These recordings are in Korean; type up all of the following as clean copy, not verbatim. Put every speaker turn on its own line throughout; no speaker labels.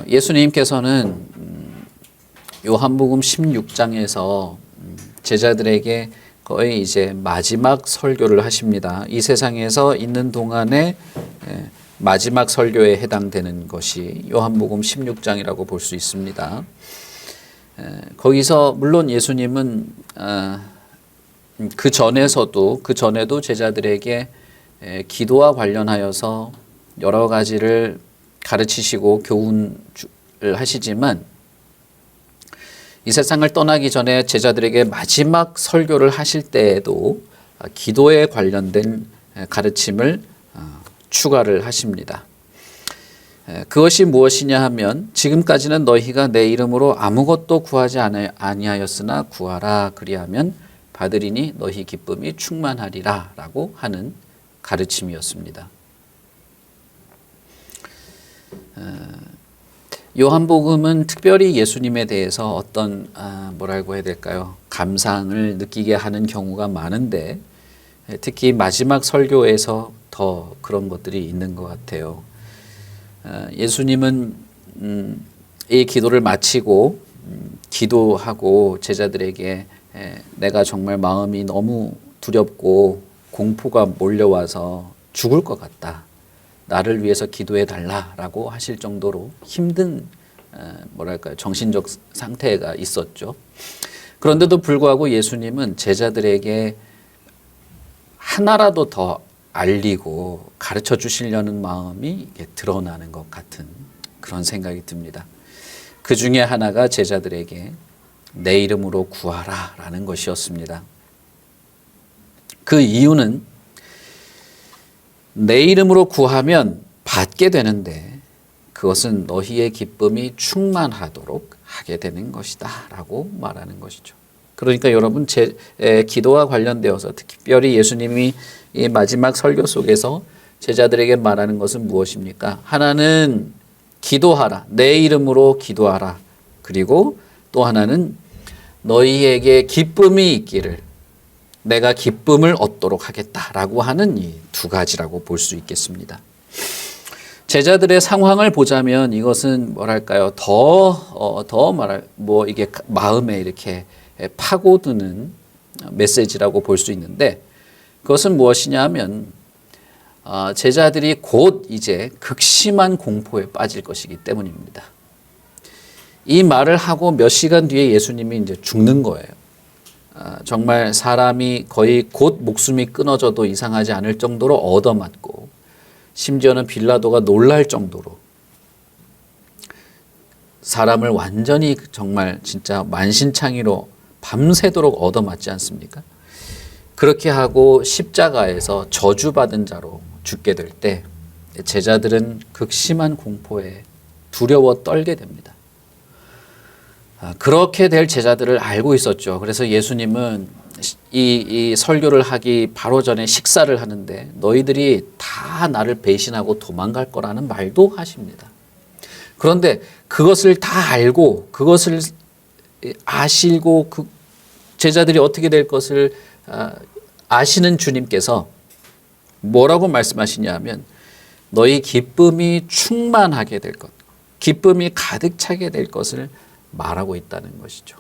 예수님께서는 요한복음 16장에서 제자들에게 거의 이제 마지막 설교를 하십니다. 이 세상에서 있는 동안에 마지막 설교에 해당되는 것이 요한복음 16장이라고 볼 수 있습니다. 거기서 물론 예수님은 그 전에도 제자들에게 기도와 관련하여서 여러 가지를 가르치시고 교훈을 하시지만 이 세상을 떠나기 전에 제자들에게 마지막 설교를 하실 때에도 기도에 관련된 가르침을 추가를 하십니다. 그것이 무엇이냐 하면 지금까지는 너희가 내 이름으로 아무것도 구하지 아니하였으나 구하라 그리하면 받으리니 너희 기쁨이 충만하리라 라고 하는 가르침이었습니다. 요한복음은 특별히 예수님에 대해서 어떤 뭐라고 해야 될까요? 감상을 느끼게 하는 경우가 많은데 특히 마지막 설교에서 더 그런 것들이 있는 것 같아요. 예수님은 이 기도를 마치고 기도하고 제자들에게 내가 정말 마음이 너무 두렵고 공포가 몰려와서 죽을 것 같다. 나를 위해서 기도해 달라라고 하실 정도로 힘든 정신적 상태가 있었죠. 그런데도 불구하고 예수님은 제자들에게 하나라도 더 알리고 가르쳐 주시려는 마음이 드러나는 것 같은 그런 생각이 듭니다. 그 중에 하나가 제자들에게 내 이름으로 구하라 라는 것이었습니다. 그 이유는 내 이름으로 구하면 받게 되는데 그것은 너희의 기쁨이 충만하도록 하게 되는 것이다 라고 말하는 것이죠. 그러니까 여러분 기도와 관련되어서 특별히 예수님이 이 마지막 설교 속에서 제자들에게 말하는 것은 무엇입니까? 하나는 기도하라. 내 이름으로 기도하라. 그리고 또 하나는 너희에게 기쁨이 있기를 내가 기쁨을 얻도록 하겠다라고 하는 이 두 가지라고 볼 수 있겠습니다. 제자들의 상황을 보자면 이것은 뭐랄까요? 이게 마음에 이렇게 파고드는 메시지라고 볼 수 있는데 그것은 무엇이냐 하면 제자들이 곧 이제 극심한 공포에 빠질 것이기 때문입니다. 이 말을 하고 몇 시간 뒤에 예수님이 이제 죽는 거예요. 정말 사람이 거의 곧 목숨이 끊어져도 이상하지 않을 정도로 얻어맞고 심지어는 빌라도가 놀랄 정도로 사람을 완전히 정말 진짜 만신창이로 밤새도록 얻어맞지 않습니까? 그렇게 하고 십자가에서 저주받은 자로 죽게 될 때 제자들은 극심한 공포에 두려워 떨게 됩니다. 그렇게 될 제자들을 알고 있었죠. 그래서 예수님은 이 설교를 하기 바로 전에 식사를 하는데 너희들이 다 나를 배신하고 도망갈 거라는 말도 하십니다. 그런데 그것을 다 알고 그것을 아시고 그 제자들이 어떻게 될 것을 아시는 주님께서 뭐라고 말씀하시냐 하면 너희 기쁨이 충만하게 될 것, 기쁨이 가득 차게 될 것을 말하고 있다는 것이죠.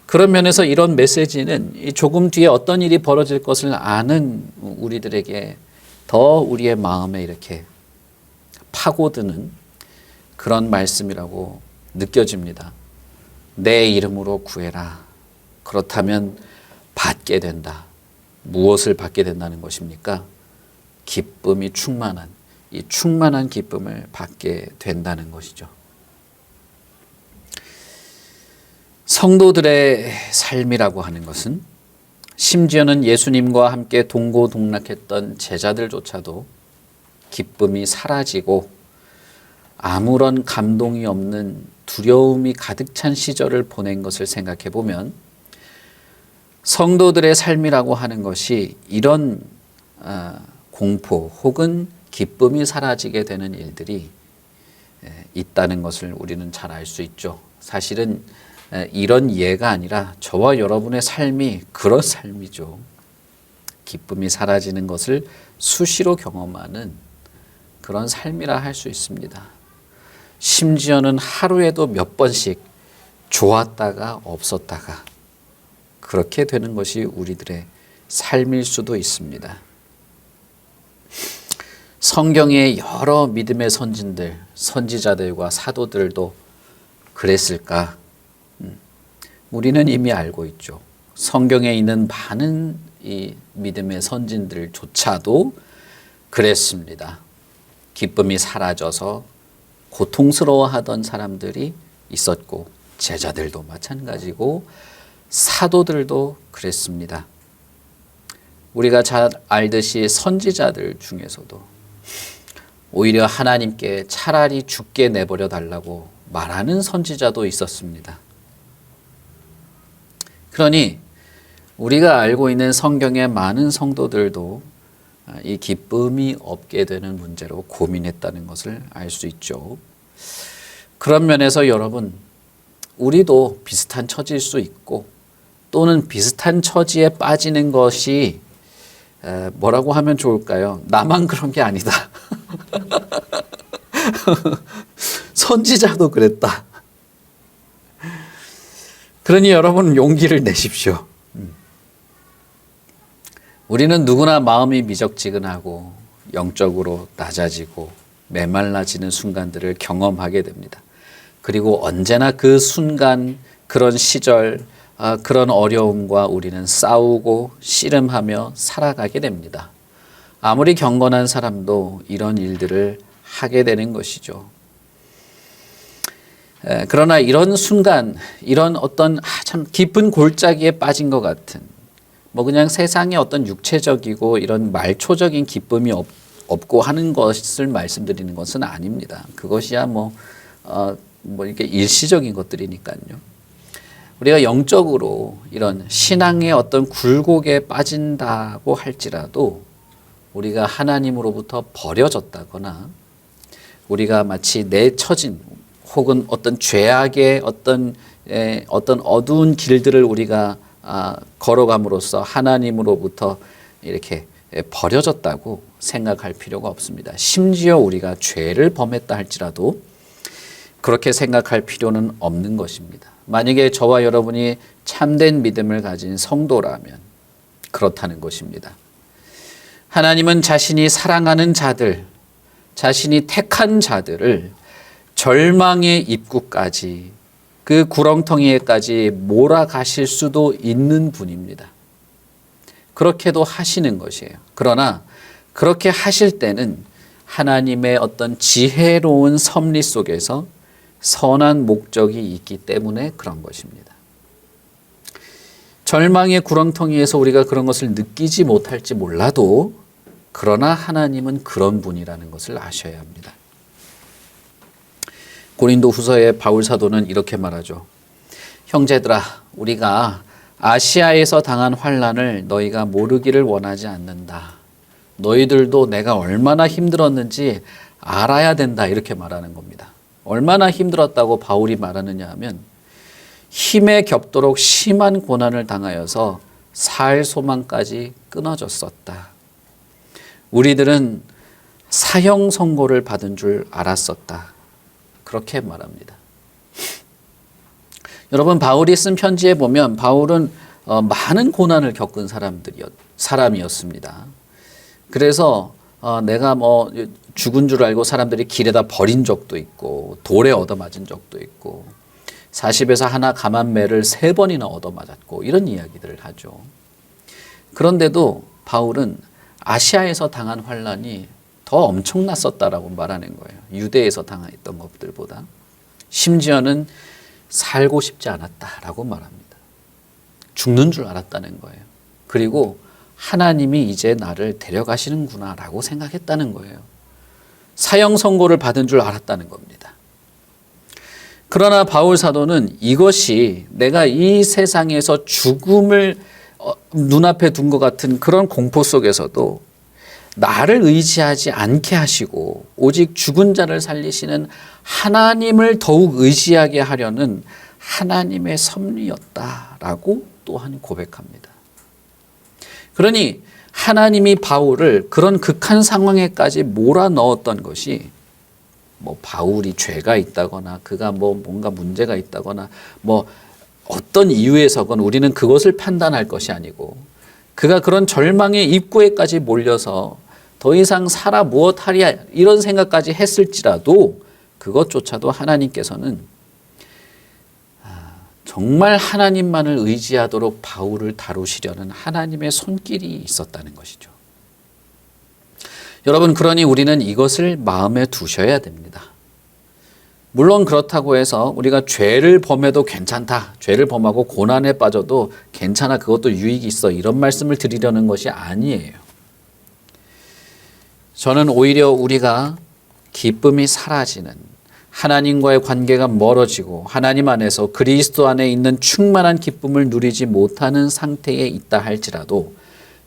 그런 면에서 이런 메시지는 조금 뒤에 어떤 일이 벌어질 것을 아는 우리들에게 더 우리의 마음에 이렇게 파고드는 그런 말씀이라고 느껴집니다. 내 이름으로 구해라. 그렇다면 받게 된다. 무엇을 받게 된다는 것입니까? 기쁨이 충만한, 이 충만한 기쁨을 받게 된다는 것이죠. 성도들의 삶이라고 하는 것은 심지어는 예수님과 함께 동고동락했던 제자들조차도 기쁨이 사라지고 아무런 감동이 없는 두려움이 가득 찬 시절을 보낸 것을 생각해 보면 성도들의 삶이라고 하는 것이 이런 공포 혹은 기쁨이 사라지게 되는 일들이 있다는 것을 우리는 잘 알 수 있죠. 사실은 이런 예가 아니라 저와 여러분의 삶이 그런 삶이죠. 기쁨이 사라지는 것을 수시로 경험하는 그런 삶이라 할 수 있습니다. 심지어는 하루에도 몇 번씩 좋았다가 없었다가 그렇게 되는 것이 우리들의 삶일 수도 있습니다. 성경의 여러 믿음의 선진들, 선지자들과 사도들도 그랬을까? 우리는 이미 알고 있죠. 성경에 있는 많은 이 믿음의 선진들조차도 그랬습니다. 기쁨이 사라져서 고통스러워하던 사람들이 있었고, 제자들도 마찬가지고 사도들도 그랬습니다. 우리가 잘 알듯이 선지자들 중에서도 오히려 하나님께 차라리 죽게 내버려 달라고 말하는 선지자도 있었습니다. 그러니 우리가 알고 있는 성경의 많은 성도들도 이 기쁨이 없게 되는 문제로 고민했다는 것을 알 수 있죠. 그런 면에서 여러분, 우리도 비슷한 처지일 수 있고 또는 비슷한 처지에 빠지는 것이 뭐라고 하면 좋을까요? 나만 그런 게 아니다. 선지자도 그랬다. 그러니 여러분 용기를 내십시오. 우리는 누구나 마음이 미적지근하고 영적으로 낮아지고 메말라지는 순간들을 경험하게 됩니다. 그리고 언제나 그 순간, 그런 시절, 그런 어려움과 우리는 싸우고 씨름하며 살아가게 됩니다. 아무리 경건한 사람도 이런 일들을 하게 되는 것이죠. 그러나 이런 순간, 이런 어떤 참 깊은 골짜기에 빠진 것 같은, 그냥 세상에 어떤 육체적이고 이런 말초적인 기쁨이 없고 하는 것을 말씀드리는 것은 아닙니다. 그것이야 이렇게 일시적인 것들이니까요. 우리가 영적으로 이런 신앙의 어떤 굴곡에 빠진다고 할지라도 우리가 하나님으로부터 버려졌다거나 우리가 마치 내처진 혹은 어떤 죄악의 어떤 어두운 길들을 우리가 걸어감으로써 하나님으로부터 이렇게 버려졌다고 생각할 필요가 없습니다. 심지어 우리가 죄를 범했다 할지라도 그렇게 생각할 필요는 없는 것입니다. 만약에 저와 여러분이 참된 믿음을 가진 성도라면 그렇다는 것입니다. 하나님은 자신이 사랑하는 자들, 자신이 택한 자들을 절망의 입구까지, 그 구렁텅이에까지 몰아가실 수도 있는 분입니다. 그렇게도 하시는 것이에요. 그러나 그렇게 하실 때는 하나님의 어떤 지혜로운 섭리 속에서 선한 목적이 있기 때문에 그런 것입니다. 절망의 구렁텅이에서 우리가 그런 것을 느끼지 못할지 몰라도 그러나 하나님은 그런 분이라는 것을 아셔야 합니다. 고린도 후서의 바울 사도는 이렇게 말하죠. 형제들아, 우리가 아시아에서 당한 환난을 너희가 모르기를 원하지 않는다. 너희들도 내가 얼마나 힘들었는지 알아야 된다. 이렇게 말하는 겁니다. 얼마나 힘들었다고 바울이 말하느냐 하면 힘에 겹도록 심한 고난을 당하여서 살 소망까지 끊어졌었다. 우리들은 사형 선고를 받은 줄 알았었다. 그렇게 말합니다. 여러분, 바울이 쓴 편지에 보면 바울은 많은 고난을 겪은 사람이었습니다. 그래서 내가 죽은 줄 알고 사람들이 길에다 버린 적도 있고 돌에 얻어맞은 적도 있고 40에서 하나 감한매를 3번이나 얻어맞았고 이런 이야기들을 하죠. 그런데도 바울은 아시아에서 당한 환난이 더 엄청났었다라고 말하는 거예요. 유대에서 당했던 것들보다. 심지어는 살고 싶지 않았다라고 말합니다. 죽는 줄 알았다는 거예요. 그리고 하나님이 이제 나를 데려가시는구나 라고 생각했다는 거예요. 사형 선고를 받은 줄 알았다는 겁니다. 그러나 바울 사도는 이것이 내가 이 세상에서 죽음을 눈앞에 둔 것 같은 그런 공포 속에서도 나를 의지하지 않게 하시고 오직 죽은 자를 살리시는 하나님을 더욱 의지하게 하려는 하나님의 섭리였다라고 또한 고백합니다. 그러니 하나님이 바울을 그런 극한 상황에까지 몰아넣었던 것이 뭐 바울이 죄가 있다거나 그가 뭐 뭔가 문제가 있다거나 뭐 어떤 이유에서건 우리는 그것을 판단할 것이 아니고 그가 그런 절망의 입구에까지 몰려서 더 이상 살아 무엇하랴 이런 생각까지 했을지라도 그것조차도 하나님께서는 정말 하나님만을 의지하도록 바울을 다루시려는 하나님의 손길이 있었다는 것이죠. 여러분, 그러니 우리는 이것을 마음에 두셔야 됩니다. 물론 그렇다고 해서 우리가 죄를 범해도 괜찮다, 죄를 범하고 고난에 빠져도 괜찮아, 그것도 유익이 있어, 이런 말씀을 드리려는 것이 아니에요. 저는 오히려 우리가 기쁨이 사라지는, 하나님과의 관계가 멀어지고 하나님 안에서 그리스도 안에 있는 충만한 기쁨을 누리지 못하는 상태에 있다 할지라도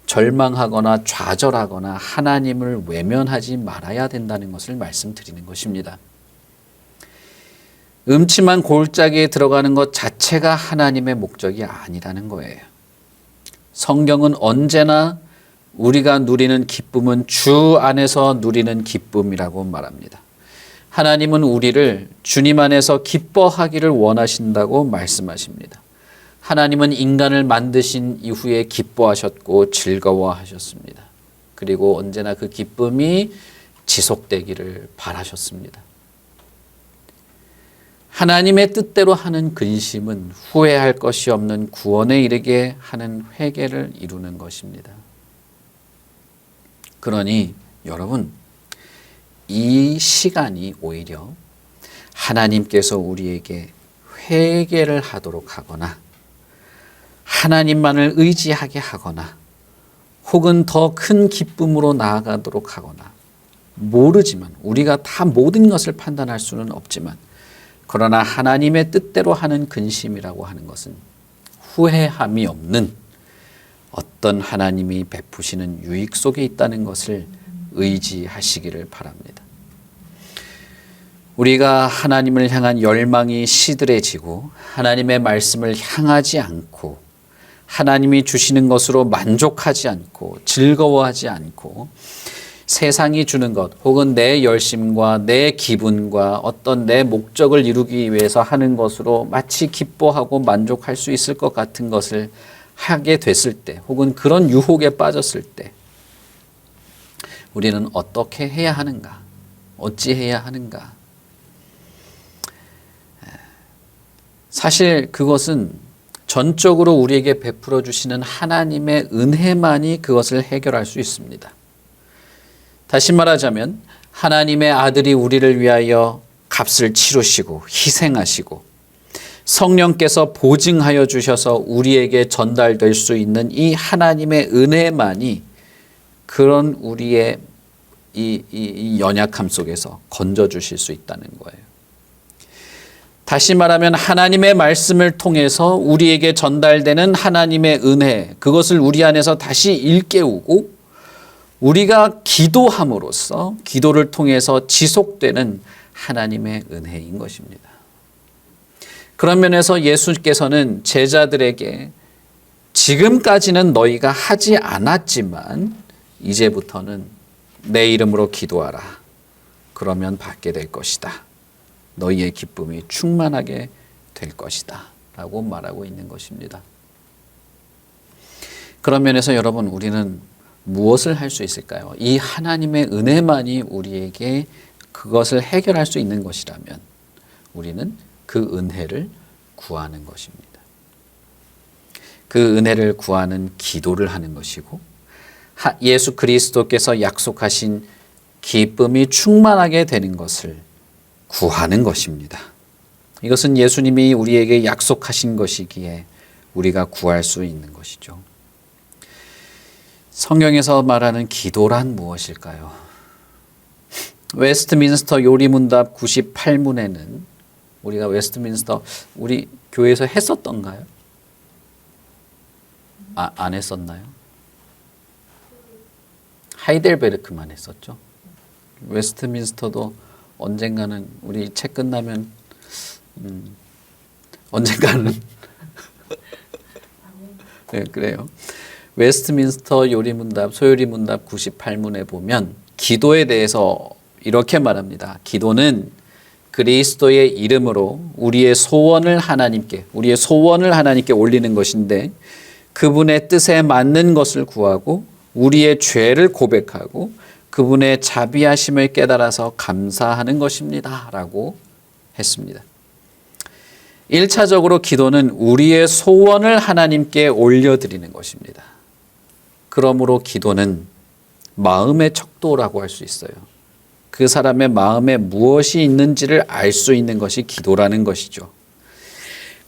절망하거나 좌절하거나 하나님을 외면하지 말아야 된다는 것을 말씀드리는 것입니다. 음침한 골짜기에 들어가는 것 자체가 하나님의 목적이 아니라는 거예요. 성경은 언제나 우리가 누리는 기쁨은 주 안에서 누리는 기쁨이라고 말합니다. 하나님은 우리를 주님 안에서 기뻐하기를 원하신다고 말씀하십니다. 하나님은 인간을 만드신 이후에 기뻐하셨고 즐거워하셨습니다. 그리고 언제나 그 기쁨이 지속되기를 바라셨습니다. 하나님의 뜻대로 하는 근심은 후회할 것이 없는 구원에 이르게 하는 회개를 이루는 것입니다. 그러니 여러분, 이 시간이 오히려 하나님께서 우리에게 회개를 하도록 하거나 하나님만을 의지하게 하거나 혹은 더 큰 기쁨으로 나아가도록 하거나 모르지만, 우리가 다 모든 것을 판단할 수는 없지만, 그러나 하나님의 뜻대로 하는 근심이라고 하는 것은 후회함이 없는 어떤 하나님이 베푸시는 유익 속에 있다는 것을 의지하시기를 바랍니다. 우리가 하나님을 향한 열망이 시들해지고 하나님의 말씀을 향하지 않고 하나님이 주시는 것으로 만족하지 않고 즐거워하지 않고 세상이 주는 것 혹은 내 열심과 내 기분과 어떤 내 목적을 이루기 위해서 하는 것으로 마치 기뻐하고 만족할 수 있을 것 같은 것을 하게 됐을 때 혹은 그런 유혹에 빠졌을 때 우리는 어떻게 해야 하는가? 어찌해야 하는가? 사실 그것은 전적으로 우리에게 베풀어 주시는 하나님의 은혜만이 그것을 해결할 수 있습니다. 다시 말하자면 하나님의 아들이 우리를 위하여 값을 치르시고 희생하시고 성령께서 보증하여 주셔서 우리에게 전달될 수 있는 이 하나님의 은혜만이 그런 우리의 이 연약함 속에서 건져주실 수 있다는 거예요. 다시 말하면 하나님의 말씀을 통해서 우리에게 전달되는 하나님의 은혜, 그것을 우리 안에서 다시 일깨우고 우리가 기도함으로써 기도를 통해서 지속되는 하나님의 은혜인 것입니다. 그런 면에서 예수께서는 제자들에게 지금까지는 너희가 하지 않았지만 이제부터는 내 이름으로 기도하라. 그러면 받게 될 것이다. 너희의 기쁨이 충만하게 될 것이다. 라고 말하고 있는 것입니다. 그런 면에서 여러분, 우리는 무엇을 할 수 있을까요? 이 하나님의 은혜만이 우리에게 그것을 해결할 수 있는 것이라면 우리는 그 은혜를 구하는 것입니다. 그 은혜를 구하는 기도를 하는 것이고 예수 그리스도께서 약속하신 기쁨이 충만하게 되는 것을 구하는 것입니다. 이것은 예수님이 우리에게 약속하신 것이기에 우리가 구할 수 있는 것이죠. 성경에서 말하는 기도란 무엇일까요? 웨스트민스터 요리문답 98문에는 우리가 웨스트민스터 우리 교회에서 했었던가요? 안 했었나요? 하이델베르크만 했었죠. 웨스트민스터도 언젠가는 우리 책 끝나면 언젠가는 네, 그래요. 웨스트민스터 요리문답 소요리문답 98문에 보면 기도에 대해서 이렇게 말합니다. 기도는 그리스도의 이름으로 우리의 소원을 하나님께 올리는 것인데 그분의 뜻에 맞는 것을 구하고 우리의 죄를 고백하고 그분의 자비하심을 깨달아서 감사하는 것입니다. 라고 했습니다. 1차적으로 기도는 우리의 소원을 하나님께 올려드리는 것입니다. 그러므로 기도는 마음의 척도라고 할 수 있어요. 그 사람의 마음에 무엇이 있는지를 알 수 있는 것이 기도라는 것이죠.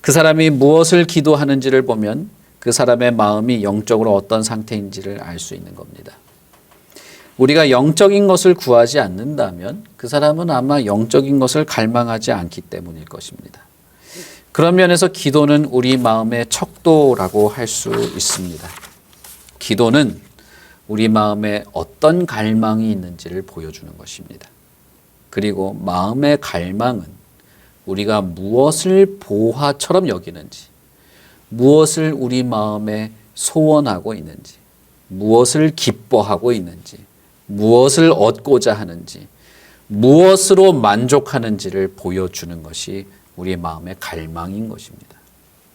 그 사람이 무엇을 기도하는지를 보면 그 사람의 마음이 영적으로 어떤 상태인지를 알 수 있는 겁니다. 우리가 영적인 것을 구하지 않는다면 그 사람은 아마 영적인 것을 갈망하지 않기 때문일 것입니다. 그런 면에서 기도는 우리 마음의 척도라고 할 수 있습니다. 기도는 우리 마음에 어떤 갈망이 있는지를 보여주는 것입니다. 그리고 마음의 갈망은 우리가 무엇을 보화처럼 여기는지, 무엇을 우리 마음에 소원하고 있는지, 무엇을 기뻐하고 있는지, 무엇을 얻고자 하는지, 무엇으로 만족하는지를 보여주는 것이 우리의 마음의 갈망인 것입니다.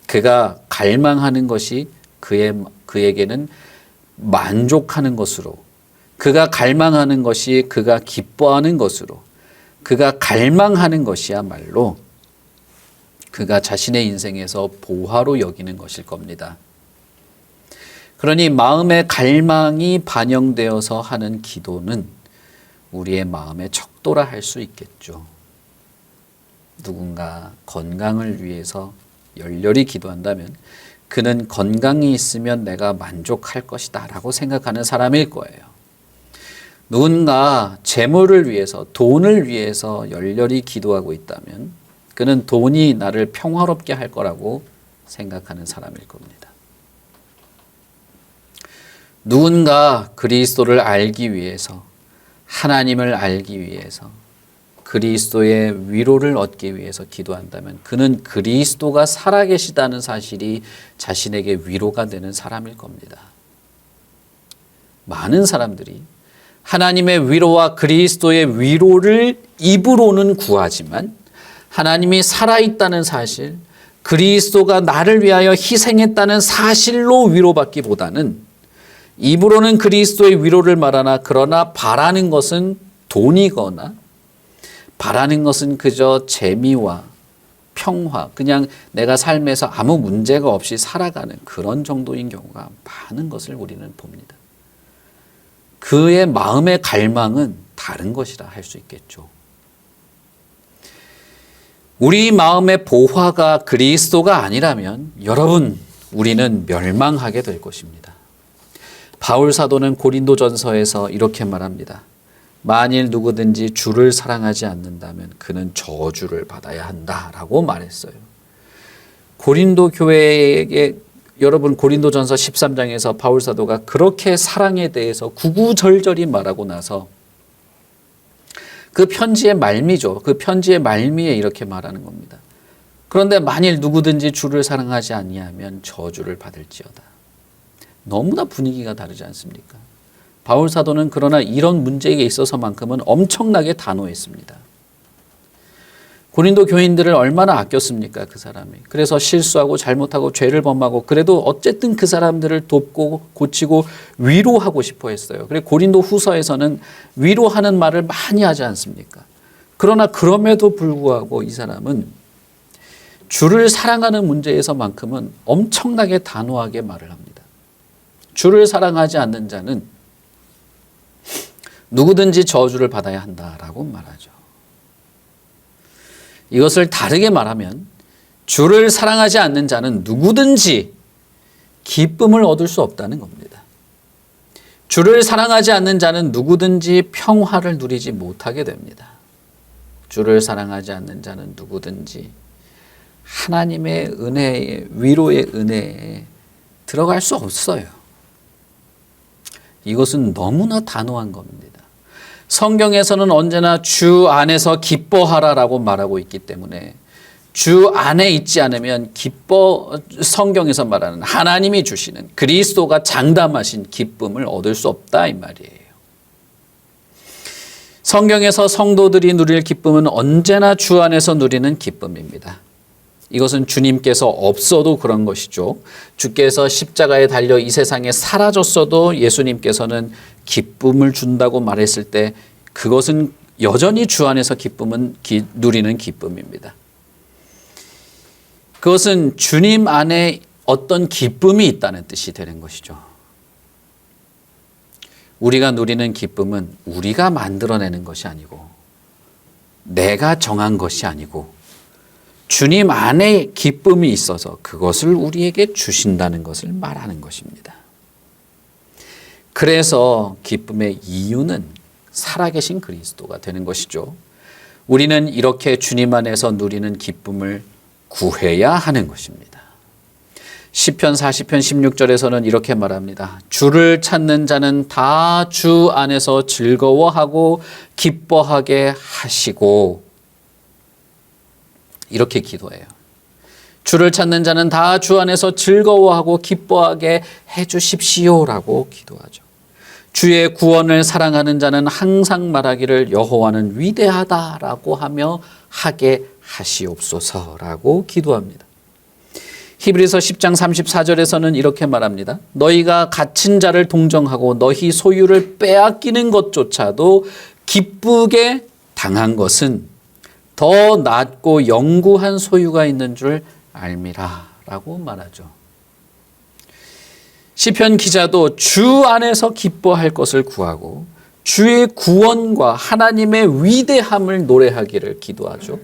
그가 갈망하는 것이 그에게는 만족하는 것으로, 그가 갈망하는 것이 그가 기뻐하는 것으로, 그가 갈망하는 것이야말로 그가 자신의 인생에서 보화로 여기는 것일 겁니다. 그러니 마음의 갈망이 반영되어서 하는 기도는 우리의 마음의 척도라 할 수 있겠죠. 누군가 건강을 위해서 열렬히 기도한다면 그는 건강이 있으면 내가 만족할 것이다 라고 생각하는 사람일 거예요. 누군가 재물을 위해서, 돈을 위해서 열렬히 기도하고 있다면 그는 돈이 나를 평화롭게 할 거라고 생각하는 사람일 겁니다. 누군가 그리스도를 알기 위해서, 하나님을 알기 위해서, 그리스도의 위로를 얻기 위해서 기도한다면 그는 그리스도가 살아계시다는 사실이 자신에게 위로가 되는 사람일 겁니다. 많은 사람들이 하나님의 위로와 그리스도의 위로를 입으로는 구하지만 하나님이 살아있다는 사실, 그리스도가 나를 위하여 희생했다는 사실로 위로받기보다는 입으로는 그리스도의 위로를 말하나 그러나 바라는 것은 돈이거나 바라는 것은 그저 재미와 평화, 그냥 내가 삶에서 아무 문제가 없이 살아가는 그런 정도인 경우가 많은 것을 우리는 봅니다. 그의 마음의 갈망은 다른 것이라 할 수 있겠죠. 우리 마음의 보화가 그리스도가 아니라면 여러분, 우리는 멸망하게 될 것입니다. 바울 사도는 고린도전서에서 이렇게 말합니다. 만일 누구든지 주를 사랑하지 않는다면 그는 저주를 받아야 한다라고 말했어요. 고린도 교회에게 여러분 고린도전서 13장에서 바울 사도가 그렇게 사랑에 대해서 구구절절히 말하고 나서 그 편지의 말미죠. 그 편지의 말미에 이렇게 말하는 겁니다. 그런데 만일 누구든지 주를 사랑하지 아니하면 저주를 받을지어다. 너무나 분위기가 다르지 않습니까? 바울 사도는 그러나 이런 문제에 있어서만큼은 엄청나게 단호했습니다. 고린도 교인들을 얼마나 아꼈습니까? 그 사람이. 그래서 실수하고 잘못하고 죄를 범하고 그래도 어쨌든 그 사람들을 돕고 고치고 위로하고 싶어 했어요. 그리고 고린도 후서에서는 위로하는 말을 많이 하지 않습니까? 그러나 그럼에도 불구하고 이 사람은 주를 사랑하는 문제에서만큼은 엄청나게 단호하게 말을 합니다. 주를 사랑하지 않는 자는 누구든지 저주를 받아야 한다라고 말하죠. 이것을 다르게 말하면 주를 사랑하지 않는 자는 누구든지 기쁨을 얻을 수 없다는 겁니다. 주를 사랑하지 않는 자는 누구든지 평화를 누리지 못하게 됩니다. 주를 사랑하지 않는 자는 누구든지 하나님의 은혜에, 위로의 은혜에 들어갈 수 없어요. 이것은 너무나 단호한 겁니다. 성경에서는 언제나 주 안에서 기뻐하라라고 말하고 있기 때문에 주 안에 있지 않으면 성경에서 말하는 하나님이 주시는 그리스도가 장담하신 기쁨을 얻을 수 없다 이 말이에요. 성경에서 성도들이 누릴 기쁨은 언제나 주 안에서 누리는 기쁨입니다. 이것은 주님께서 없어도 그런 것이죠. 주께서 십자가에 달려 이 세상에 사라졌어도 예수님께서는 기쁨을 준다고 말했을 때 그것은 여전히 주 안에서 누리는 기쁨입니다. 그것은 주님 안에 어떤 기쁨이 있다는 뜻이 되는 것이죠. 우리가 누리는 기쁨은 우리가 만들어내는 것이 아니고 내가 정한 것이 아니고 주님 안에 기쁨이 있어서 그것을 우리에게 주신다는 것을 말하는 것입니다. 그래서 기쁨의 이유는 살아계신 그리스도가 되는 것이죠. 우리는 이렇게 주님 안에서 누리는 기쁨을 구해야 하는 것입니다. 시편 40편 16절에서는 이렇게 말합니다. 주를 찾는 자는 다 주 안에서 즐거워하고 기뻐하게 하시고, 이렇게 기도해요. 주를 찾는 자는 다 주 안에서 즐거워하고 기뻐하게 해 주십시오라고 기도하죠. 주의 구원을 사랑하는 자는 항상 말하기를 여호와는 위대하다라고 하며 하게 하시옵소서라고 기도합니다. 히브리서 10장 34절에서는 이렇게 말합니다. 너희가 갇힌 자를 동정하고 너희 소유를 빼앗기는 것조차도 기쁘게 당한 것은 더 낫고 영구한 소유가 있는 줄 알미라 라고 말하죠. 시편 기자도 주 안에서 기뻐할 것을 구하고 주의 구원과 하나님의 위대함을 노래하기를 기도하죠.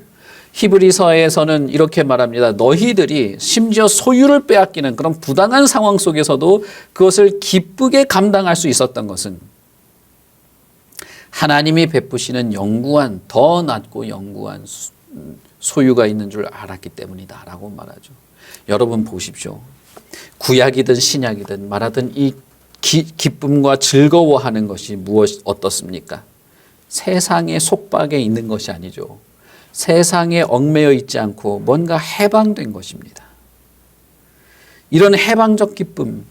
히브리서에서는 이렇게 말합니다. 너희들이 심지어 소유를 빼앗기는 그런 부당한 상황 속에서도 그것을 기쁘게 감당할 수 있었던 것은 하나님이 베푸시는 영구한, 더 낮고 영구한 소유가 있는 줄 알았기 때문이다 라고 말하죠. 여러분 보십시오. 구약이든 신약이든 말하든 이 기쁨과 즐거워하는 것이 어떻습니까? 세상의 속박에 있는 것이 아니죠. 세상에 얽매여 있지 않고 뭔가 해방된 것입니다. 이런 해방적 기쁨,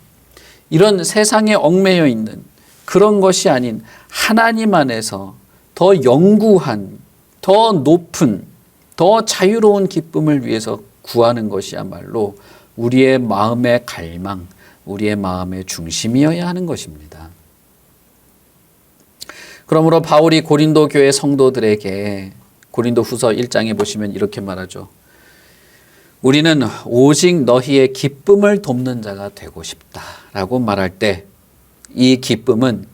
이런 세상에 얽매여 있는 그런 것이 아닌 하나님 안에서 더 영구한, 더 높은, 더 자유로운 기쁨을 위해서 구하는 것이야말로 우리의 마음의 갈망, 우리의 마음의 중심이어야 하는 것입니다. 그러므로 바울이 고린도 교회 성도들에게 고린도 후서 1장에 보시면 이렇게 말하죠. 우리는 오직 너희의 기쁨을 돕는 자가 되고 싶다라고 말할 때 이 기쁨은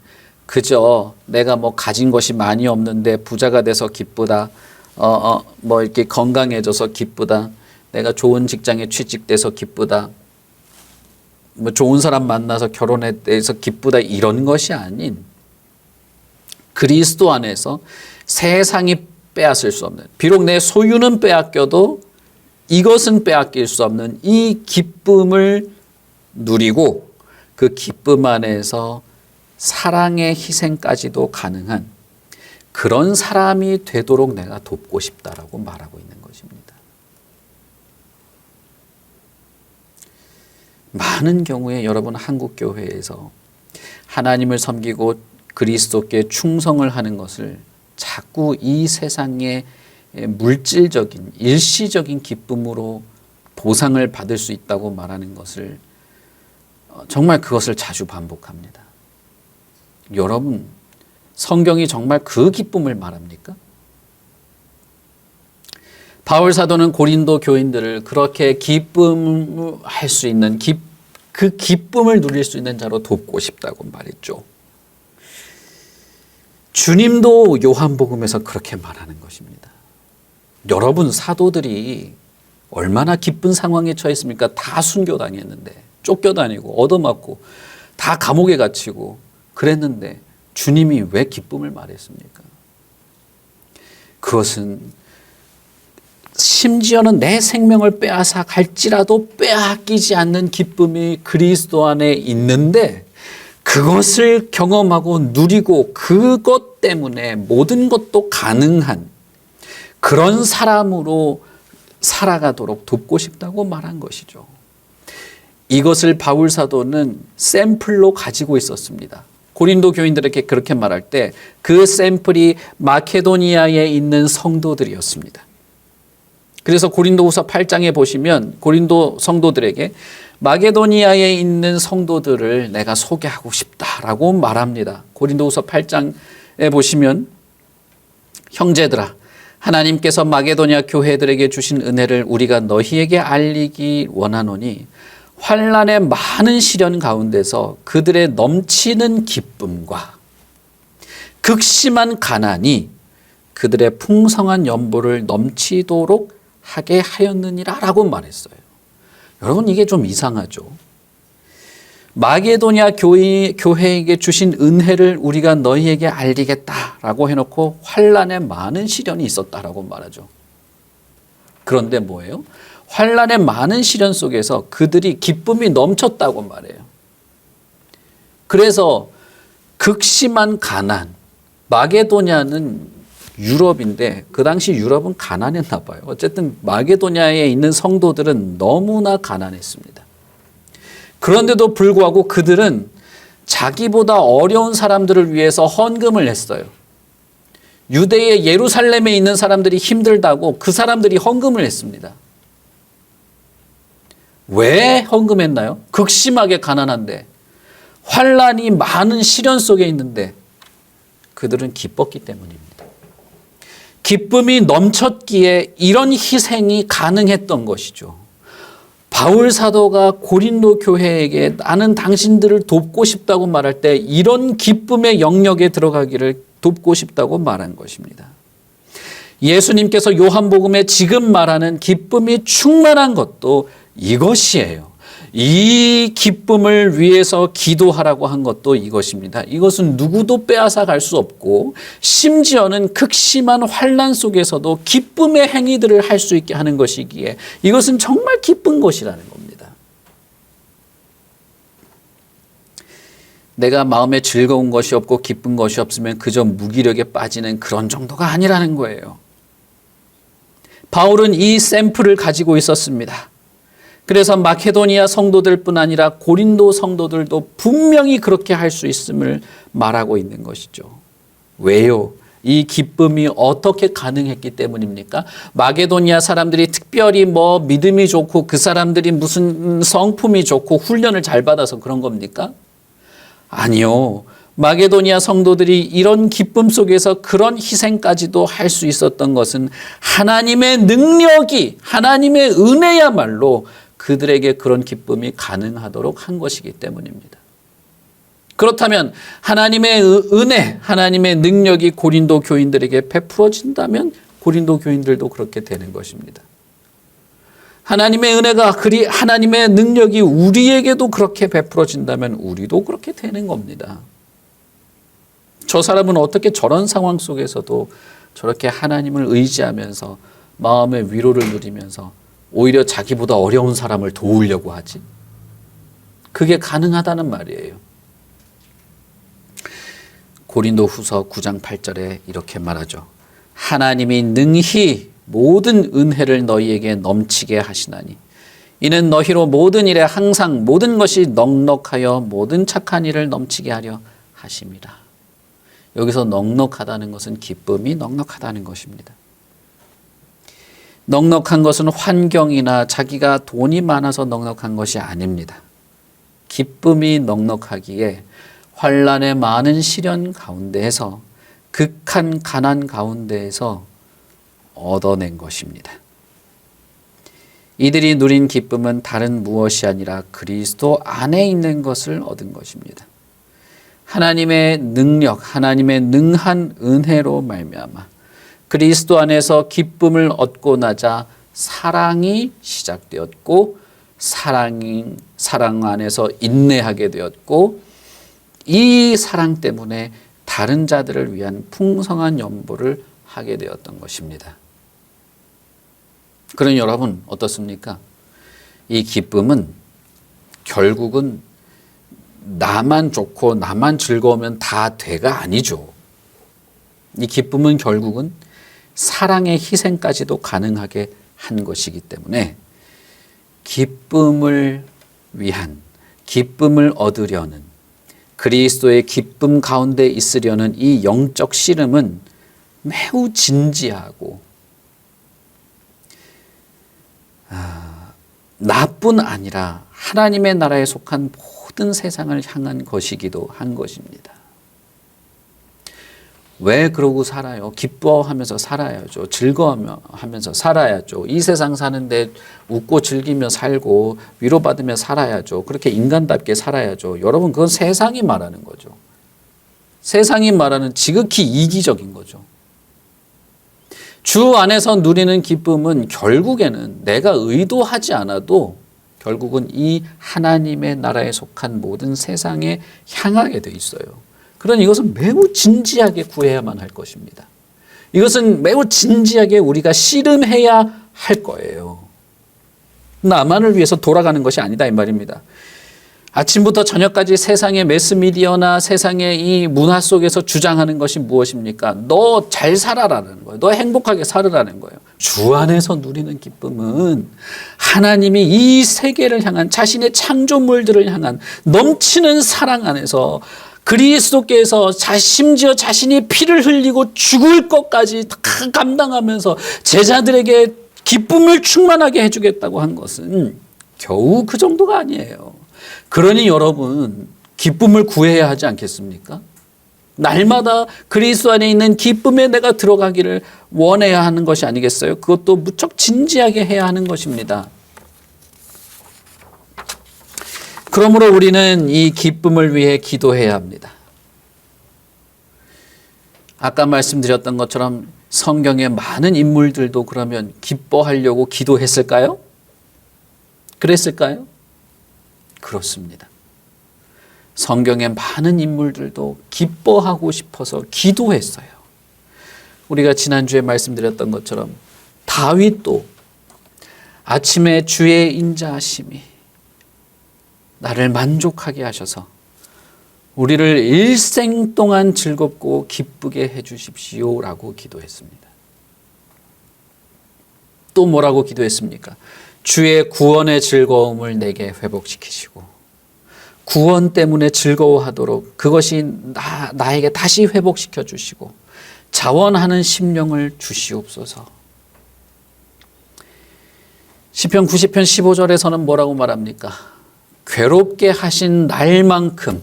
그저 내가 뭐 가진 것이 많이 없는데 부자가 돼서 기쁘다. 뭐 이렇게 건강해져서 기쁘다. 내가 좋은 직장에 취직돼서 기쁘다. 뭐 좋은 사람 만나서 결혼해서 기쁘다. 이런 것이 아닌 그리스도 안에서 세상이 빼앗을 수 없는, 비록 내 소유는 빼앗겨도 이것은 빼앗길 수 없는 이 기쁨을 누리고 그 기쁨 안에서 사랑의 희생까지도 가능한 그런 사람이 되도록 내가 돕고 싶다라고 말하고 있는 것입니다. 많은 경우에 여러분 한국 교회에서 하나님을 섬기고 그리스도께 충성을 하는 것을 자꾸 이 세상의 물질적인 일시적인 기쁨으로 보상을 받을 수 있다고 말하는 것을 정말 그것을 자주 반복합니다. 여러분, 성경이 정말 그 기쁨을 말합니까? 바울 사도는 고린도 교인들을 그렇게 기쁨할 수 있는 그 기쁨을 누릴 수 있는 자로 돕고 싶다고 말했죠. 주님도 요한복음에서 그렇게 말하는 것입니다. 여러분 사도들이 얼마나 기쁜 상황에 처했습니까? 다 순교당했는데, 쫓겨다니고 얻어맞고 다 감옥에 갇히고 그랬는데 주님이 왜 기쁨을 말했습니까? 그것은 심지어는 내 생명을 빼앗아 갈지라도 빼앗기지 않는 기쁨이 그리스도 안에 있는데 그것을 경험하고 누리고 그것 때문에 모든 것도 가능한 그런 사람으로 살아가도록 돕고 싶다고 말한 것이죠. 이것을 바울 사도는 샘플로 가지고 있었습니다. 고린도 교인들에게 그렇게 말할 때 그 샘플이 마케도니아에 있는 성도들이었습니다. 그래서 고린도후서 8장에 보시면 고린도 성도들에게 마게도니아에 있는 성도들을 내가 소개하고 싶다라고 말합니다. 고린도후서 8장에 보시면 형제들아 하나님께서 마게도냐 교회들에게 주신 은혜를 우리가 너희에게 알리기 원하노니 환난의 많은 시련 가운데서 그들의 넘치는 기쁨과 극심한 가난이 그들의 풍성한 연보를 넘치도록 하게 하였느니라 라고 말했어요. 여러분 이게 좀 이상하죠. 마게도냐 교회에게 주신 은혜를 우리가 너희에게 알리겠다라고 해놓고 환난의 많은 시련이 있었다라고 말하죠. 그런데 뭐예요? 환난의 많은 시련 속에서 그들이 기쁨이 넘쳤다고 말해요. 그래서 극심한 가난, 마게도냐는 유럽인데 그 당시 유럽은 가난했나 봐요. 어쨌든 마게도냐에 있는 성도들은 너무나 가난했습니다. 그런데도 불구하고 그들은 자기보다 어려운 사람들을 위해서 헌금을 했어요. 유대의 예루살렘에 있는 사람들이 힘들다고 그 사람들이 헌금을 했습니다. 왜 헌금했나요? 극심하게 가난한데 환난이 많은 시련 속에 있는데 그들은 기뻤기 때문입니다. 기쁨이 넘쳤기에 이런 희생이 가능했던 것이죠. 바울 사도가 고린도 교회에게 나는 당신들을 돕고 싶다고 말할 때 이런 기쁨의 영역에 들어가기를 돕고 싶다고 말한 것입니다. 예수님께서 요한복음에 지금 말하는 기쁨이 충만한 것도 이것이에요. 이 기쁨을 위해서 기도하라고 한 것도 이것입니다. 이것은 누구도 빼앗아 갈 수 없고 심지어는 극심한 환난 속에서도 기쁨의 행위들을 할 수 있게 하는 것이기에 이것은 정말 기쁜 것이라는 겁니다. 내가 마음에 즐거운 것이 없고 기쁜 것이 없으면 그저 무기력에 빠지는 그런 정도가 아니라는 거예요. 바울은 이 샘플을 가지고 있었습니다. 그래서 마케도니아 성도들뿐 아니라 고린도 성도들도 분명히 그렇게 할 수 있음을 말하고 있는 것이죠. 왜요? 이 기쁨이 어떻게 가능했기 때문입니까? 마게도니아 사람들이 특별히 믿음이 좋고 그 사람들이 무슨 성품이 좋고 훈련을 잘 받아서 그런 겁니까? 아니요. 마게도니아 성도들이 이런 기쁨 속에서 그런 희생까지도 할 수 있었던 것은 하나님의 능력이, 하나님의 은혜야말로 그들에게 그런 기쁨이 가능하도록 한 것이기 때문입니다. 그렇다면 하나님의 은혜, 하나님의 능력이 고린도 교인들에게 베풀어진다면 고린도 교인들도 그렇게 되는 것입니다. 하나님의 은혜가 하나님의 능력이 우리에게도 그렇게 베풀어진다면 우리도 그렇게 되는 겁니다. 저 사람은 어떻게 저런 상황 속에서도 저렇게 하나님을 의지하면서 마음의 위로를 누리면서 오히려 자기보다 어려운 사람을 도우려고 하지? 그게 가능하다는 말이에요. 고린도후서 9장 8절에 이렇게 말하죠. 하나님이 능히 모든 은혜를 너희에게 넘치게 하시나니 이는 너희로 모든 일에 항상 모든 것이 넉넉하여 모든 착한 일을 넘치게 하려 하심이라. 여기서 넉넉하다는 것은 기쁨이 넉넉하다는 것입니다. 넉넉한 것은 환경이나 자기가 돈이 많아서 넉넉한 것이 아닙니다. 기쁨이 넉넉하기에 환난의 많은 시련 가운데에서 극한 가난 가운데에서 얻어낸 것입니다. 이들이 누린 기쁨은 다른 무엇이 아니라 그리스도 안에 있는 것을 얻은 것입니다. 하나님의 능력, 하나님의 능한 은혜로 말미암아 그리스도 안에서 기쁨을 얻고 나자 사랑이 시작되었고 사랑 안에서 인내하게 되었고 이 사랑 때문에 다른 자들을 위한 풍성한 연보를 하게 되었던 것입니다. 그럼 여러분 어떻습니까? 이 기쁨은 결국은 나만 좋고 나만 즐거우면 다 돼가 아니죠. 이 기쁨은 결국은 사랑의 희생까지도 가능하게 한 것이기 때문에 기쁨을 얻으려는 그리스도의 기쁨 가운데 있으려는 이 영적 씨름은 매우 진지하고 나뿐 아니라 하나님의 나라에 속한 모든 세상을 향한 것이기도 한 것입니다. 왜 그러고 살아요? 기뻐하면서 살아야죠. 즐거워하면서 살아야죠. 이 세상 사는데 웃고 즐기며 살고 위로받으며 살아야죠. 그렇게 인간답게 살아야죠. 여러분, 그건 세상이 말하는 거죠. 세상이 말하는 지극히 이기적인 거죠. 주 안에서 누리는 기쁨은 결국에는 내가 의도하지 않아도 결국은 이 하나님의 나라에 속한 모든 세상에 향하게 돼 있어요. 그러니 이것은 매우 진지하게 구해야만 할 것입니다. 이것은 매우 진지하게 우리가 씨름해야 할 거예요. 나만을 위해서 돌아가는 것이 아니다 이 말입니다. 아침부터 저녁까지 세상의 매스미디어나 세상의 이 문화 속에서 주장하는 것이 무엇입니까? 너 잘 살아라는 거예요. 너 행복하게 살으라는 거예요. 주 안에서 누리는 기쁨은 하나님이 이 세계를 향한 자신의 창조물들을 향한 넘치는 사랑 안에서 그리스도께서 심지어 자신이 피를 흘리고 죽을 것까지 다 감당하면서 제자들에게 기쁨을 충만하게 해주겠다고 한 것은 겨우 그 정도가 아니에요. 그러니 여러분, 기쁨을 구해야 하지 않겠습니까? 날마다 그리스도 안에 있는 기쁨에 내가 들어가기를 원해야 하는 것이 아니겠어요? 그것도 무척 진지하게 해야 하는 것입니다. 그러므로 우리는 이 기쁨을 위해 기도해야 합니다. 아까 말씀드렸던 것처럼 성경의 많은 인물들도 그러면 기뻐하려고 기도했을까요? 그랬을까요? 그렇습니다. 성경의 많은 인물들도 기뻐하고 싶어서 기도했어요. 우리가 지난주에 말씀드렸던 것처럼 다윗도 아침에 주의 인자하심이 나를 만족하게 하셔서 우리를 일생 동안 즐겁고 기쁘게 해주십시오라고 기도했습니다. 또 뭐라고 기도했습니까? 주의 구원의 즐거움을 내게 회복시키시고 구원 때문에 즐거워하도록 그것이 나에게 다시 회복시켜 주시고 자원하는 심령을 주시옵소서. 시편 90편 15절에서는 뭐라고 말합니까? 괴롭게 하신 날만큼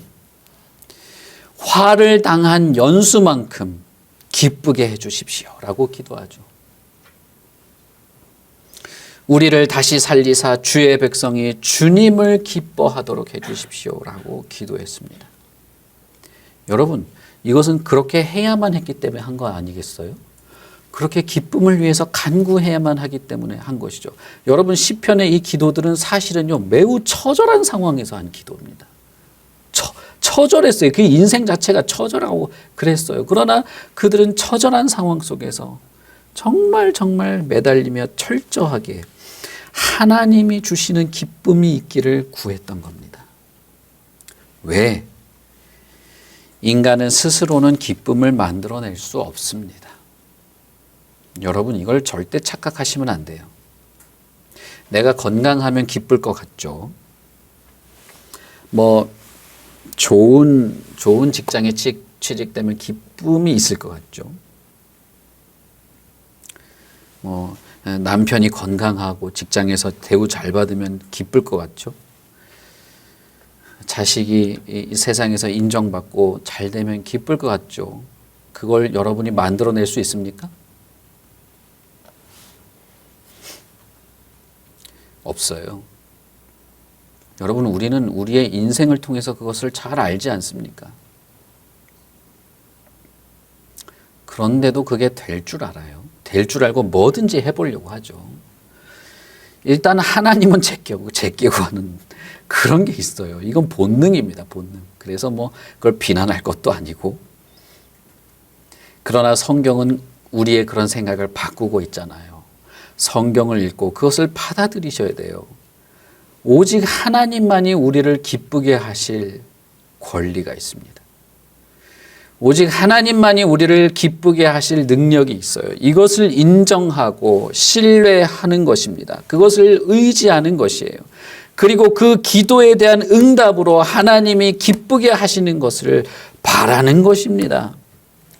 화를 당한 연수만큼 기쁘게 해주십시오 라고 기도하죠. 우리를 다시 살리사 주의 백성이 주님을 기뻐하도록 해주십시오 라고 기도했습니다. 여러분, 이것은 그렇게 해야만 했기 때문에 한 거 아니겠어요? 그렇게 기쁨을 위해서 간구해야만 하기 때문에 한 것이죠. 여러분, 시편의 이 기도들은 사실은요 매우 처절한 상황에서 한 기도입니다. 처절했어요. 그 인생 자체가 처절하고 그랬어요. 그러나 그들은 처절한 상황 속에서 정말 매달리며 철저하게 하나님이 주시는 기쁨이 있기를 구했던 겁니다. 왜? 인간은 스스로는 기쁨을 만들어낼 수 없습니다. 여러분, 이걸 절대 착각하시면 안 돼요. 내가 건강하면 기쁠 것 같죠. 좋은 직장에 취직되면 기쁨이 있을 것 같죠. 남편이 건강하고 직장에서 대우 잘 받으면 기쁠 것 같죠. 자식이 이 세상에서 인정받고 잘 되면 기쁠 것 같죠. 그걸 여러분이 만들어낼 수 있습니까? 없어요. 여러분, 우리는 우리의 인생을 통해서 그것을 잘 알지 않습니까? 그런데도 그게 될 줄 알아요. 될 줄 알고 뭐든지 해보려고 하죠. 일단 하나님은 제끼고 하는 그런 게 있어요. 이건 본능입니다. 본능. 그래서 그걸 비난할 것도 아니고. 그러나 성경은 우리의 그런 생각을 바꾸고 있잖아요. 성경을 읽고 그것을 받아들이셔야 돼요. 오직 하나님만이 우리를 기쁘게 하실 권리가 있습니다. 오직 하나님만이 우리를 기쁘게 하실 능력이 있어요. 이것을 인정하고 신뢰하는 것입니다. 그것을 의지하는 것이에요. 그리고 그 기도에 대한 응답으로 하나님이 기쁘게 하시는 것을 바라는 것입니다.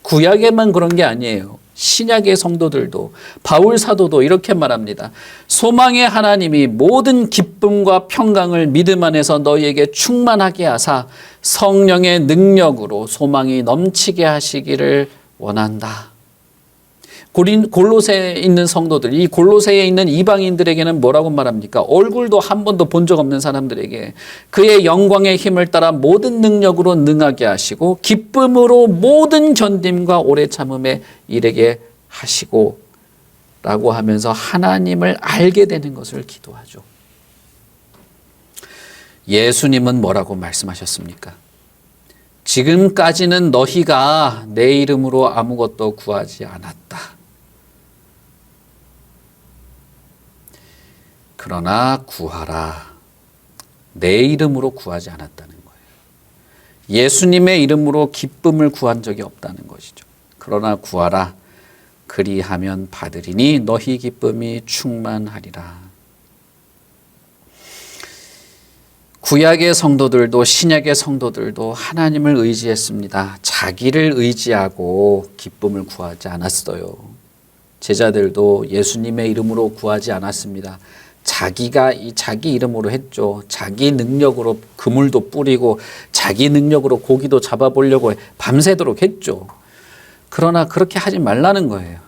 구약에만 그런 게 아니에요. 신약의 성도들도, 바울 사도도 이렇게 말합니다. 소망의 하나님이 모든 기쁨과 평강을 믿음 안에서 너희에게 충만하게 하사 성령의 능력으로 소망이 넘치게 하시기를 원한다. 골로새에 있는 성도들, 이 골로새에 있는 이방인들에게는 뭐라고 말합니까? 얼굴도 한 번도 본 적 없는 사람들에게 그의 영광의 힘을 따라 모든 능력으로 능하게 하시고 기쁨으로 모든 견딤과 오래 참음에 이르게 하시고 라고 하면서 하나님을 알게 되는 것을 기도하죠. 예수님은 뭐라고 말씀하셨습니까? 지금까지는 너희가 내 이름으로 아무것도 구하지 않았다. 그러나 구하라. 내 이름으로 구하지 않았다는 거예요. 예수님의 이름으로 기쁨을 구한 적이 없다는 것이죠. 그러나 구하라. 그리하면 받으리니 너희 기쁨이 충만하리라. 구약의 성도들도 신약의 성도들도 하나님을 의지했습니다. 자기를 의지하고 기쁨을 구하지 않았어요. 제자들도 예수님의 이름으로 구하지 않았습니다. 자기가 자기 이름으로 했죠. 자기 능력으로 그물도 뿌리고 자기 능력으로 고기도 잡아보려고 밤새도록 했죠. 그러나 그렇게 하지 말라는 거예요.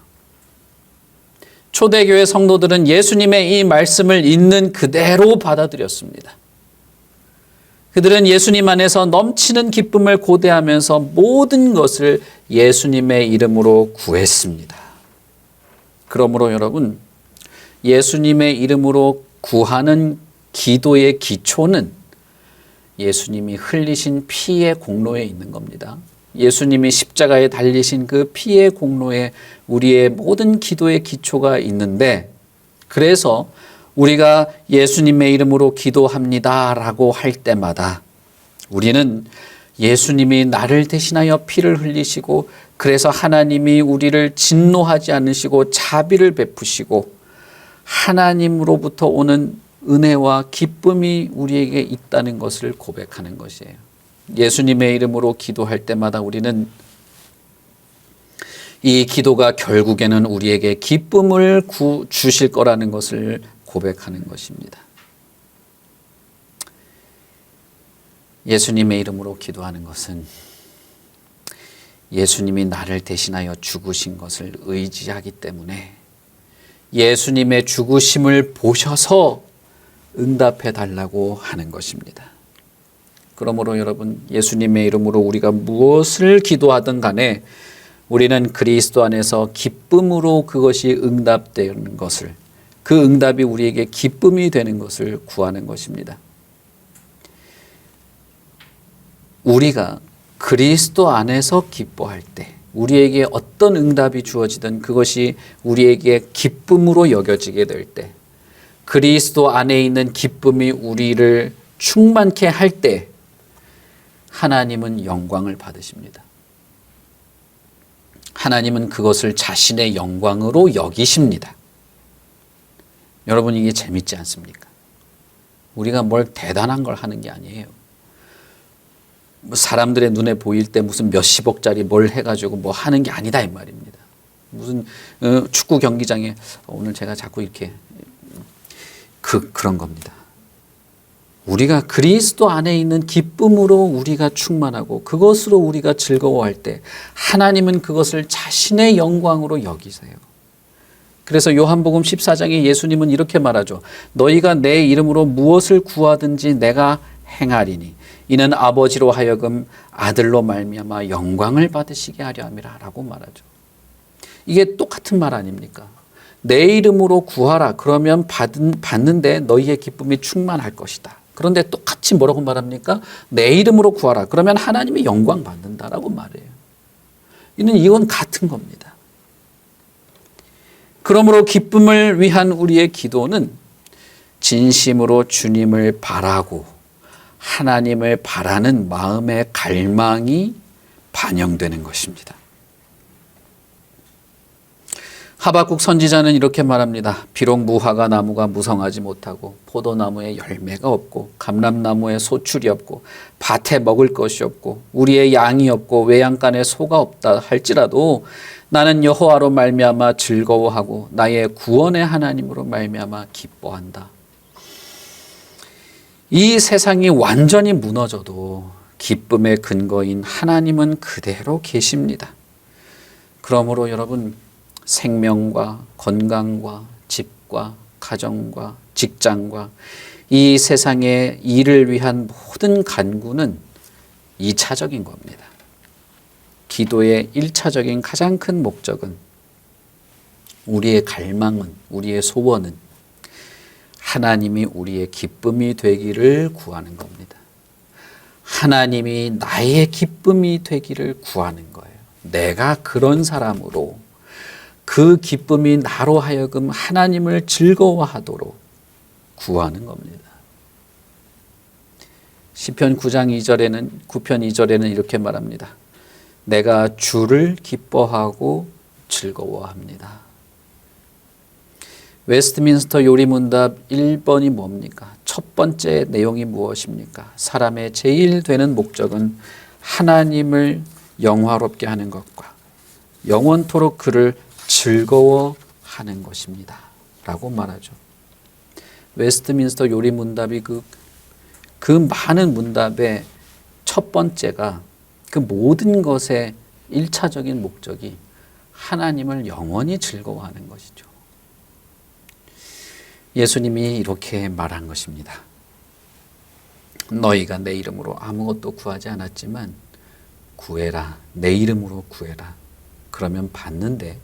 초대교회 성도들은 예수님의 이 말씀을 있는 그대로 받아들였습니다. 그들은 예수님 안에서 넘치는 기쁨을 고대하면서 모든 것을 예수님의 이름으로 구했습니다. 그러므로 여러분, 예수님의 이름으로 구하는 기도의 기초는 예수님이 흘리신 피의 공로에 있는 겁니다. 예수님이 십자가에 달리신 그 피의 공로에 우리의 모든 기도의 기초가 있는데, 그래서 우리가 예수님의 이름으로 기도합니다라고 할 때마다 우리는 예수님이 나를 대신하여 피를 흘리시고, 그래서 하나님이 우리를 진노하지 않으시고 자비를 베푸시고 하나님으로부터 오는 은혜와 기쁨이 우리에게 있다는 것을 고백하는 것이에요. 예수님의 이름으로 기도할 때마다 우리는 이 기도가 결국에는 우리에게 기쁨을 주실 거라는 것을 고백하는 것입니다. 예수님의 이름으로 기도하는 것은 예수님이 나를 대신하여 죽으신 것을 의지하기 때문에 예수님의 죽으심을 보셔서 응답해 달라고 하는 것입니다. 그러므로 여러분, 예수님의 이름으로 우리가 무엇을 기도하든 간에 우리는 그리스도 안에서 기쁨으로 그것이 응답되는 것을, 그 응답이 우리에게 기쁨이 되는 것을 구하는 것입니다. 우리가 그리스도 안에서 기뻐할 때 우리에게 어떤 응답이 주어지든 그것이 우리에게 기쁨으로 여겨지게 될 때, 그리스도 안에 있는 기쁨이 우리를 충만케 할 때 하나님은 영광을 받으십니다. 하나님은 그것을 자신의 영광으로 여기십니다. 여러분, 이게 재밌지 않습니까? 우리가 뭘 대단한 걸 하는 게 아니에요. 사람들의 눈에 보일 때 무슨 몇십억짜리 뭘 해가지고 뭐 하는 게 아니다 이 말입니다. 무슨 축구 경기장에 오늘 제가 자꾸 이렇게 그런 겁니다. 우리가 그리스도 안에 있는 기쁨으로 우리가 충만하고 그것으로 우리가 즐거워할 때 하나님은 그것을 자신의 영광으로 여기세요. 그래서 요한복음 14장에 예수님은 이렇게 말하죠. 너희가 내 이름으로 무엇을 구하든지 내가 행하리니 이는 아버지로 하여금 아들로 말미암아 영광을 받으시게 하려 함이라 라고 말하죠. 이게 똑같은 말 아닙니까? 내 이름으로 구하라. 그러면 받는데 너희의 기쁨이 충만할 것이다. 그런데 똑같이 뭐라고 말합니까? 내 이름으로 구하라. 그러면 하나님이 영광 받는다라고 말해요. 이건 같은 겁니다. 그러므로 기쁨을 위한 우리의 기도는 진심으로 주님을 바라고 하나님을 바라는 마음의 갈망이 반영되는 것입니다. 하박국 선지자는 이렇게 말합니다. 비록 무화과 나무가 무성하지 못하고 포도나무에 열매가 없고 감람나무에 소출이 없고 밭에 먹을 것이 없고 우리의 양이 없고 외양간에 소가 없다 할지라도 나는 여호와로 말미암아 즐거워하고 나의 구원의 하나님으로 말미암아 기뻐한다. 이 세상이 완전히 무너져도 기쁨의 근거인 하나님은 그대로 계십니다. 그러므로 여러분, 생명과 건강과 집과 가정과 직장과 이 세상의 일을 위한 모든 간구는 2차적인 겁니다. 기도의 1차적인 가장 큰 목적은, 우리의 갈망은, 우리의 소원은 하나님이 우리의 기쁨이 되기를 구하는 겁니다. 하나님이 나의 기쁨이 되기를 구하는 거예요. 내가 그런 사람으로 그 기쁨이 나로 하여금 하나님을 즐거워하도록 구하는 겁니다. 시편 9장 2절에는 9편 2절에는 이렇게 말합니다. 내가 주를 기뻐하고 즐거워합니다. 웨스트민스터 요리문답 1번이 뭡니까? 첫 번째 내용이 무엇입니까? 사람의 제일 되는 목적은 하나님을 영화롭게 하는 것과 영원토록 그를 즐거워하는 것입니다. 라고 말하죠. 웨스트민스터 요리문답이 그 많은 문답의 첫 번째가 그 모든 것의 1차적인 목적이 하나님을 영원히 즐거워하는 것이죠. 예수님이 이렇게 말한 것입니다. 너희가 내 이름으로 아무것도 구하지 않았지만 구해라. 내 이름으로 구해라. 그러면 받는데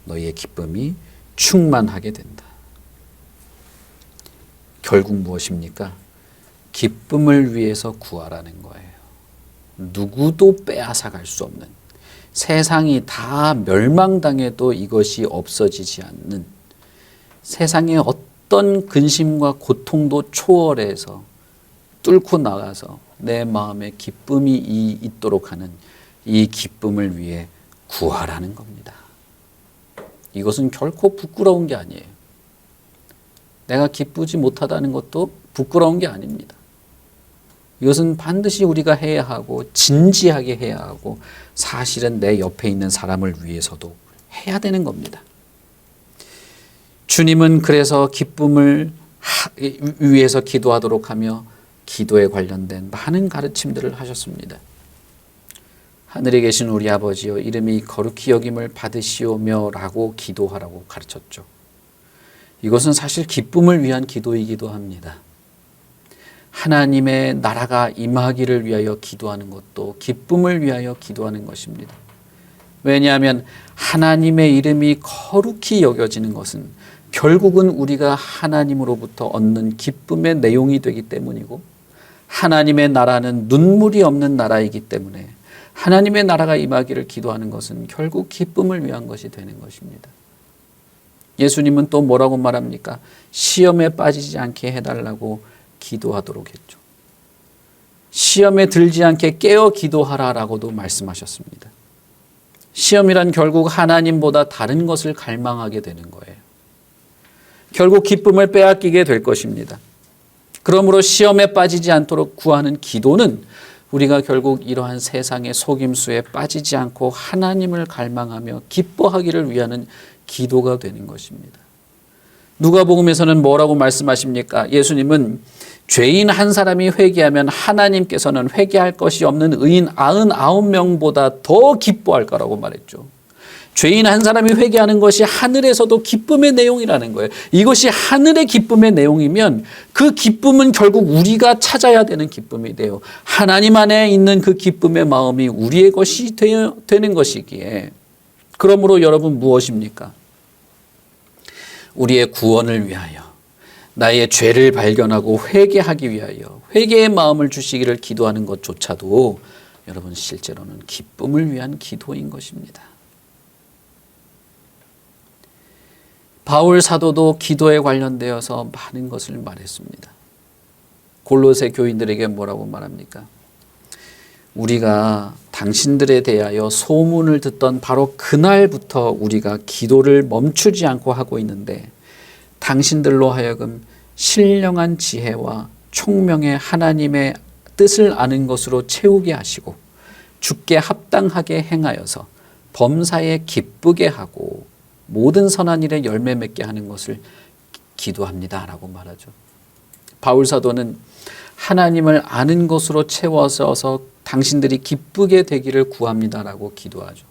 너희의 기쁨이 충만하게 된다. 결국 무엇입니까? 기쁨을 위해서 구하라는 거예요. 누구도 빼앗아갈 수 없는, 세상이 다 멸망당해도 이것이 없어지지 않는, 세상의 어떤 근심과 고통도 초월해서 뚫고 나가서 내 마음에 기쁨이 있도록 하는 이 기쁨을 위해 구하라는 겁니다. 이것은 결코 부끄러운 게 아니에요. 내가 기쁘지 못하다는 것도 부끄러운 게 아닙니다. 이것은 반드시 우리가 해야 하고 진지하게 해야 하고 사실은 내 옆에 있는 사람을 위해서도 해야 되는 겁니다. 주님은 그래서 기쁨을 위해서 기도하도록 하며 기도에 관련된 많은 가르침들을 하셨습니다. 하늘에 계신 우리 아버지여 이름이 거룩히 여김을 받으시오며 라고 기도하라고 가르쳤죠. 이것은 사실 기쁨을 위한 기도이기도 합니다. 하나님의 나라가 임하기를 위하여 기도하는 것도 기쁨을 위하여 기도하는 것입니다. 왜냐하면 하나님의 이름이 거룩히 여겨지는 것은 결국은 우리가 하나님으로부터 얻는 기쁨의 내용이 되기 때문이고, 하나님의 나라는 눈물이 없는 나라이기 때문에 하나님의 나라가 임하기를 기도하는 것은 결국 기쁨을 위한 것이 되는 것입니다. 예수님은 또 뭐라고 말합니까? 시험에 빠지지 않게 해달라고 기도하도록 했죠. 시험에 들지 않게 깨어 기도하라라고도 말씀하셨습니다. 시험이란 결국 하나님보다 다른 것을 갈망하게 되는 거예요. 결국 기쁨을 빼앗기게 될 것입니다. 그러므로 시험에 빠지지 않도록 구하는 기도는 우리가 결국 이러한 세상의 속임수에 빠지지 않고 하나님을 갈망하며 기뻐하기를 위하는 기도가 되는 것입니다. 누가복음에서는 뭐라고 말씀하십니까? 예수님은 죄인 한 사람이 회개하면 하나님께서는 회개할 것이 없는 의인 99명보다 더 기뻐할 거라고 말했죠. 죄인 한 사람이 회개하는 것이 하늘에서도 기쁨의 내용이라는 거예요. 이것이 하늘의 기쁨의 내용이면 그 기쁨은 결국 우리가 찾아야 되는 기쁨이 돼요. 하나님 안에 있는 그 기쁨의 마음이 우리의 것이 되는 것이기에, 그러므로 여러분 무엇입니까? 우리의 구원을 위하여, 나의 죄를 발견하고 회개하기 위하여 회개의 마음을 주시기를 기도하는 것조차도 여러분 실제로는 기쁨을 위한 기도인 것입니다. 바울 사도도 기도에 관련되어서 많은 것을 말했습니다. 골로새 교인들에게 뭐라고 말합니까? 우리가 당신들에 대하여 소문을 듣던 바로 그날부터 우리가 기도를 멈추지 않고 하고 있는데 당신들로 하여금 신령한 지혜와 총명의 하나님의 뜻을 아는 것으로 채우게 하시고 주께 합당하게 행하여서 범사에 기쁘게 하고 모든 선한 일에 열매 맺게 하는 것을 기도합니다 라고 말하죠. 바울 사도는 하나님을 아는 것으로 채워서 당신들이 기쁘게 되기를 구합니다 라고 기도하죠.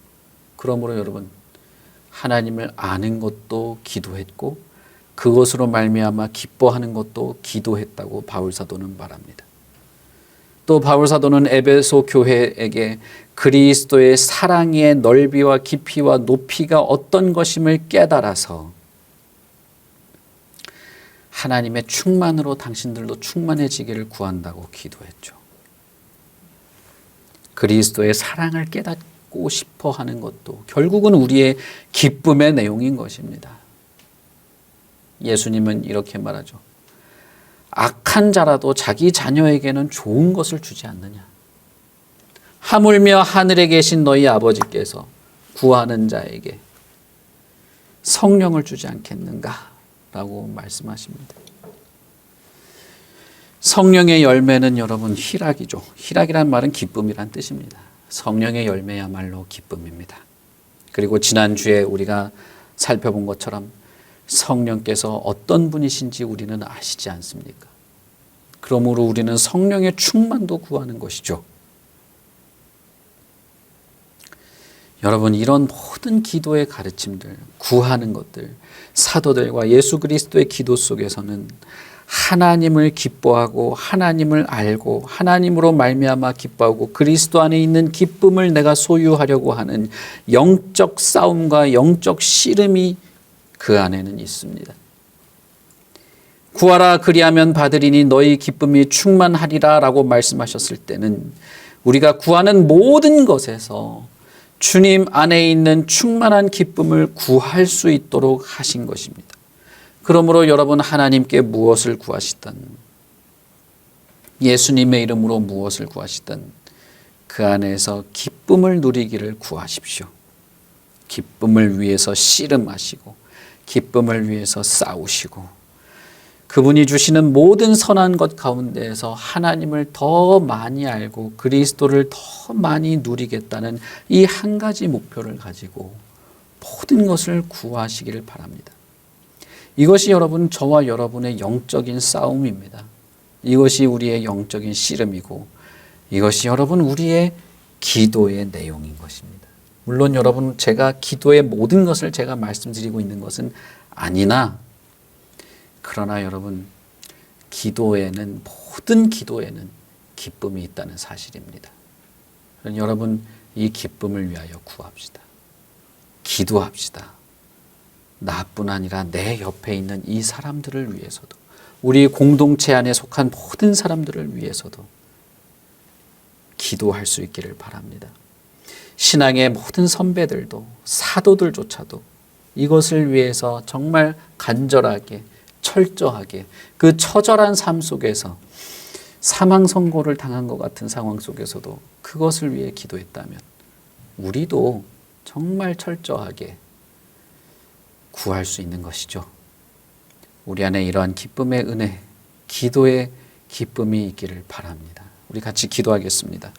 그러므로 여러분, 하나님을 아는 것도 기도했고 그것으로 말미암아 기뻐하는 것도 기도했다고 바울 사도는 말합니다. 또 바울 사도는 에베소 교회에게 그리스도의 사랑의 넓이와 깊이와 높이가 어떤 것임을 깨달아서 하나님의 충만으로 당신들도 충만해지기를 구한다고 기도했죠. 그리스도의 사랑을 깨닫고 싶어 하는 것도 결국은 우리의 기쁨의 내용인 것입니다. 예수님은 이렇게 말하죠. 악한 자라도 자기 자녀에게는 좋은 것을 주지 않느냐. 하물며 하늘에 계신 너희 아버지께서 구하는 자에게 성령을 주지 않겠는가? 라고 말씀하십니다. 성령의 열매는 여러분 희락이죠. 희락이란 말은 기쁨이란 뜻입니다. 성령의 열매야말로 기쁨입니다. 그리고 지난주에 우리가 살펴본 것처럼 성령께서 어떤 분이신지 우리는 아시지 않습니까? 그러므로 우리는 성령의 충만도 구하는 것이죠. 여러분, 이런 모든 기도의 가르침들, 구하는 것들, 사도들과 예수 그리스도의 기도 속에서는 하나님을 기뻐하고 하나님을 알고 하나님으로 말미암아 기뻐하고 그리스도 안에 있는 기쁨을 내가 소유하려고 하는 영적 싸움과 영적 씨름이 그 안에는 있습니다. 구하라 그리하면 받으리니 너희 기쁨이 충만하리라 라고 말씀하셨을 때는 우리가 구하는 모든 것에서 주님 안에 있는 충만한 기쁨을 구할 수 있도록 하신 것입니다. 그러므로 여러분, 하나님께 무엇을 구하시든 예수님의 이름으로 무엇을 구하시든 그 안에서 기쁨을 누리기를 구하십시오. 기쁨을 위해서 씨름하시고 기쁨을 위해서 싸우시고 그분이 주시는 모든 선한 것 가운데에서 하나님을 더 많이 알고 그리스도를 더 많이 누리겠다는 이 한 가지 목표를 가지고 모든 것을 구하시기를 바랍니다. 이것이 여러분, 저와 여러분의 영적인 싸움입니다. 이것이 우리의 영적인 씨름이고 이것이 여러분 우리의 기도의 내용인 것입니다. 물론 여러분, 제가 기도의 모든 것을 제가 말씀드리고 있는 것은 아니나 그러나 여러분, 기도에는 모든 기도에는 기쁨이 있다는 사실입니다. 여러분, 이 기쁨을 위하여 구합시다. 기도합시다. 나뿐 아니라 내 옆에 있는 이 사람들을 위해서도 우리 공동체 안에 속한 모든 사람들을 위해서도 기도할 수 있기를 바랍니다. 신앙의 모든 선배들도 사도들조차도 이것을 위해서 정말 간절하게 철저하게 그 처절한 삶 속에서 사망 선고를 당한 것 같은 상황 속에서도 그것을 위해 기도했다면 우리도 정말 철저하게 구할 수 있는 것이죠. 우리 안에 이러한 기쁨의 은혜, 기도의 기쁨이 있기를 바랍니다. 우리 같이 기도하겠습니다.